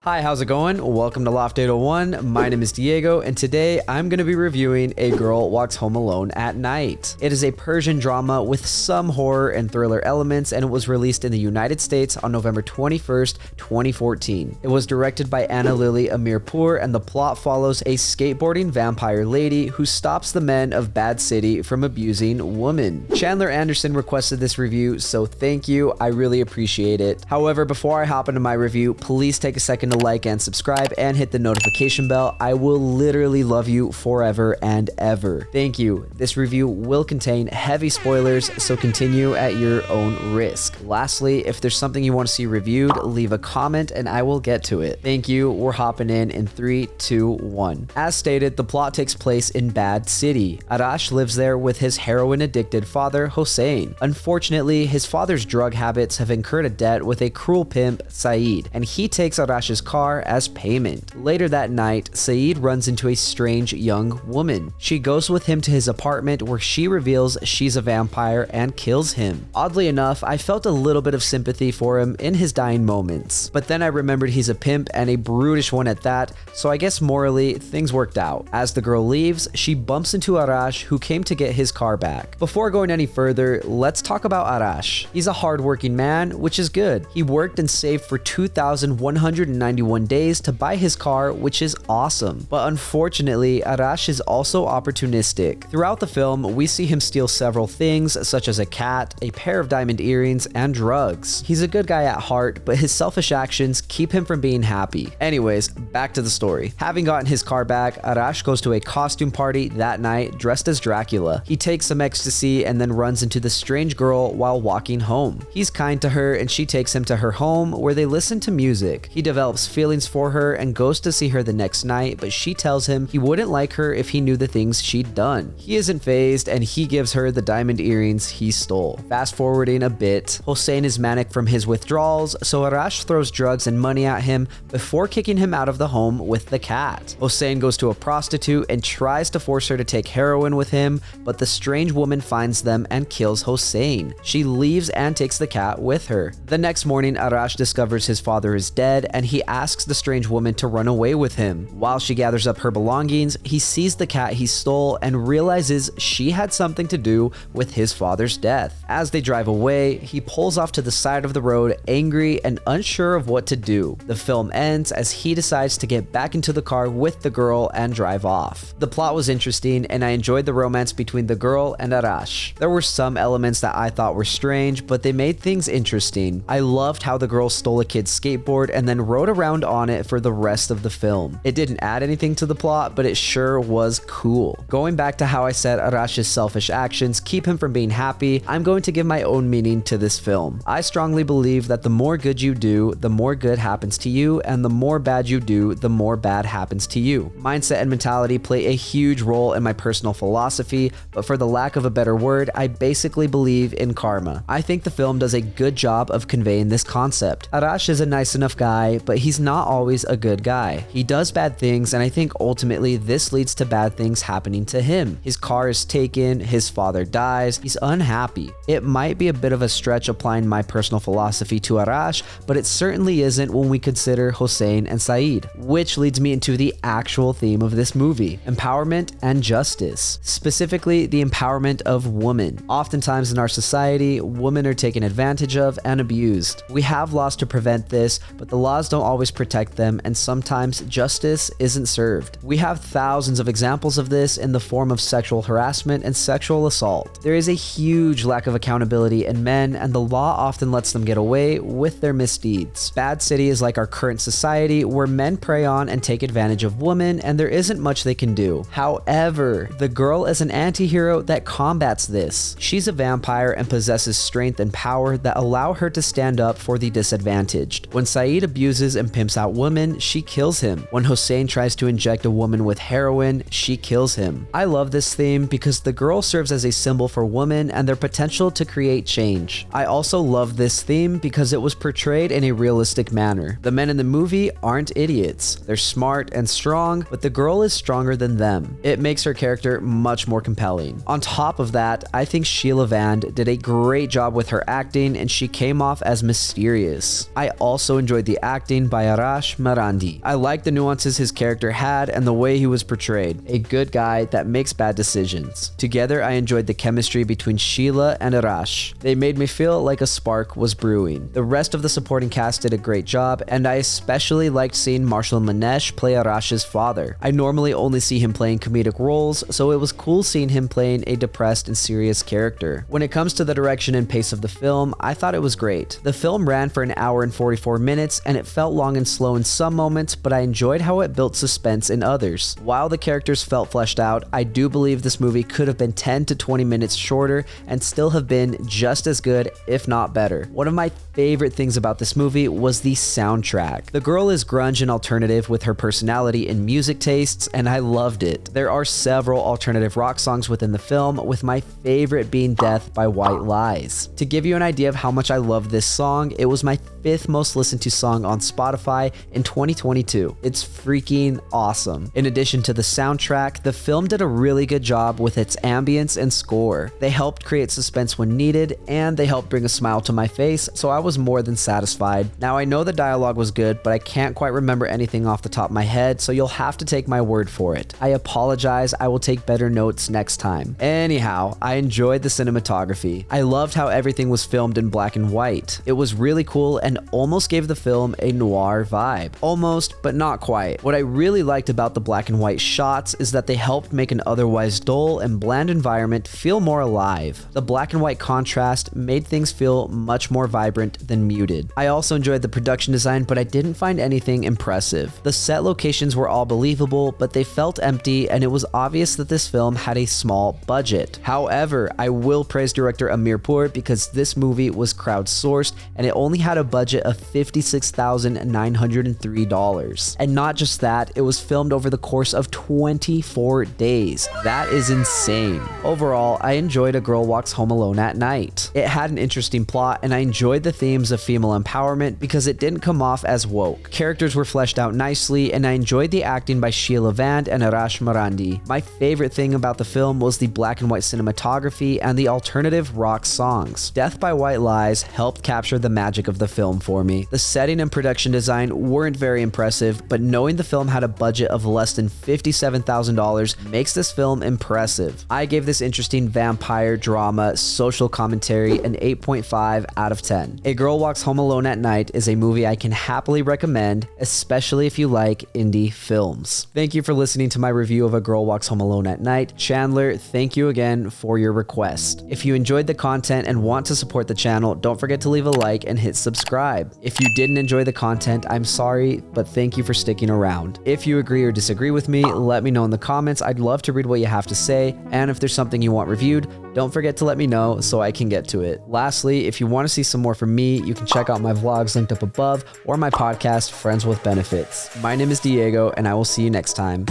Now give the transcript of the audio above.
Hi, how's it going? Welcome to Loft 801. My name is Diego, and today I'm going to be reviewing A Girl Walks Home Alone at Night. It is a Persian drama with some horror and thriller elements, and it was released in the United States on November 21st, 2014. It was directed by Ana Lily Amirpour, and the plot follows a skateboarding vampire lady who stops the men of Bad City from abusing women. Chandler Anderson requested this review, so thank you. I really appreciate it. However, before I hop into my review, please take a second to like and subscribe and hit the notification bell. I will literally love you forever and ever. Thank you. This review will contain heavy spoilers, so continue at your own risk. Lastly, if there's something you want to see reviewed, leave a comment and I will get to it. Thank you. We're hopping in 3, 2, 1. As stated, the plot takes place in Bad City. Arash lives there with his heroin-addicted father, Hossein. Unfortunately, his father's drug habits have incurred a debt with a cruel pimp, Saeed, and he takes Arash's car as payment. Later that night, Saeed runs into a strange young woman. She goes with him to his apartment where she reveals she's a vampire and kills him. Oddly enough, I felt a little bit of sympathy for him in his dying moments, but then I remembered he's a pimp and a brutish one at that, so I guess morally, things worked out. As the girl leaves, she bumps into Arash, who came to get his car back. Before going any further, let's talk about Arash. He's a hardworking man, which is good. He worked and saved for 2,191 days to buy his car, which is awesome. But unfortunately, Arash is also opportunistic. Throughout the film, we see him steal several things, such as a cat, a pair of diamond earrings, and drugs. He's a good guy at heart, but his selfish actions keep him from being happy. Anyways, back to the story. Having gotten his car back, Arash goes to a costume party that night dressed as Dracula. He takes some ecstasy and then runs into the strange girl while walking home. He's kind to her and she takes him to her home where they listen to music. He develops feelings for her and goes to see her the next night, but she tells him he wouldn't like her if he knew the things she'd done. He isn't fazed and he gives her the diamond earrings he stole. Fast forwarding a bit, Hossein is manic from his withdrawals, so Arash throws drugs and money at him before kicking him out of the home with the cat. Hossein goes to a prostitute and tries to force her to take heroin with him, but the strange woman finds them and kills Hossein. She leaves and takes the cat with her. The next morning, Arash discovers his father is dead and he asks the strange woman to run away with him. While she gathers up her belongings, he sees the cat he stole and realizes she had something to do with his father's death. As they drive away, he pulls off to the side of the road, angry and unsure of what to do. The film ends as he decides to get back into the car with the girl and drive off. The plot was interesting and I enjoyed the romance between the girl and Arash. There were some elements that I thought were strange, but they made things interesting. I loved how the girl stole a kid's skateboard and then rode around on it for the rest of the film. It didn't add anything to the plot, but it sure was cool. Going back to how I said Arash's selfish actions keep him from being happy, I'm going to give my own meaning to this film. I strongly believe that the more good you do, the more good happens to you, and the more bad you do, the more bad happens to you. Mindset and mentality play a huge role in my personal philosophy, but for the lack of a better word, I basically believe in karma. I think the film does a good job of conveying this concept. Arash is a nice enough guy, but he's not always a good guy. He does bad things, and I think ultimately this leads to bad things happening to him. His car is taken, his father dies, he's unhappy. It might be a bit of a stretch applying my personal philosophy to Arash, but it certainly isn't when we consider Hossein and Saeed, which leads me into the actual theme of this movie: empowerment and justice. Specifically, the empowerment of women. Oftentimes in our society, women are taken advantage of and abused. We have laws to prevent this, but the laws don't always protect them, and sometimes justice isn't served. We have thousands of examples of this in the form of sexual harassment and sexual assault. There is a huge lack of accountability in men, and the law often lets them get away with their misdeeds. Bad City is like our current society where men prey on and take advantage of women, and there isn't much they can do. However, the girl is an anti-hero that combats this. She's a vampire and possesses strength and power that allow her to stand up for the disadvantaged. When Saeed abuses and pimps out women, she kills him. When Hossein tries to inject a woman with heroin, she kills him. I love this theme because the girl serves as a symbol for women and their potential to create change. I also love this theme because it was portrayed in a realistic manner. The men in the movie aren't idiots. They're smart and strong, but the girl is stronger than them. It makes her character much more compelling. On top of that, I think Sheila Vand did a great job with her acting and she came off as mysterious. I also enjoyed the acting by by Arash. I liked the nuances his character had and the way he was portrayed. A good guy that makes bad decisions. Together, I enjoyed the chemistry between Sheila and Arash. They made me feel like a spark was brewing. The rest of the supporting cast did a great job, and I especially liked seeing Marshall Manesh play Arash's father. I normally only see him playing comedic roles, so it was cool seeing him playing a depressed and serious character. When it comes to the direction and pace of the film, I thought it was great. The film ran for an hour and 44 minutes, and it felt long and slow in some moments, but I enjoyed how it built suspense in others. While the characters felt fleshed out, I do believe this movie could have been 10 to 20 minutes shorter and still have been just as good, if not better. One of my favorite things about this movie was the soundtrack. The girl is grunge and alternative with her personality and music tastes, and I loved it. There are several alternative rock songs within the film, with my favorite being Death by White Lies. To give you an idea of how much I love this song, it was my 5th most listened to song on Spotify in 2022. It's freaking awesome. In addition to the soundtrack, the film did a really good job with its ambience and score. They helped create suspense when needed, and they helped bring a smile to my face, so I was more than satisfied. Now I know the dialogue was good, but I can't quite remember anything off the top of my head, so you'll have to take my word for it. I apologize, I will take better notes next time. Anyhow, I enjoyed the cinematography. I loved how everything was filmed in black and white. It was really cool and almost gave the film a noir vibe. Almost, but not quite. What I really liked about the black and white shots is that they helped make an otherwise dull and bland environment feel more alive. The black and white contrast made things feel much more vibrant than muted. I also enjoyed the production design, but I didn't find anything impressive. The set locations were all believable, but they felt empty, and it was obvious that this film had a small budget. However, I will praise director Amirpour because this movie was crowdsourced and it only had a budget of $56,903. And not just that, it was filmed over the course of 24 days. That is insane. Overall, I enjoyed A Girl Walks Home Alone at Night. It had an interesting plot, and I enjoyed the themes of female empowerment because it didn't come off as woke. Characters were fleshed out nicely, and I enjoyed the acting by Sheila Vand and Arash. My favorite thing about the film was the black and white cinematography and the alternative rock songs. Death by White Lies helped capture the magic of the film for me. The setting and production design weren't very impressive, but knowing the film had a budget of less than $57,000 makes this film impressive. I gave this interesting vampire drama social commentary an 8.5 out of 10. A Girl Walks Home Alone at Night is a movie I can happily recommend, especially if you like indie films. Thank you for listening to my review of A Girl Walks Home Alone at Night. Chandler, thank you again for your request. If you enjoyed the content and want to support the channel, don't forget to leave a like and hit subscribe. If you didn't enjoy the content, I'm sorry, but thank you for sticking around. If you agree or disagree with me, let me know in the comments. I'd love to read what you have to say, and if there's something you want reviewed, don't forget to let me know so I can get to it. Lastly, if you want to see some more from me, you can check out my vlogs linked up above or my podcast, Friends with Benefits. My name is Diego, and I will see you next time.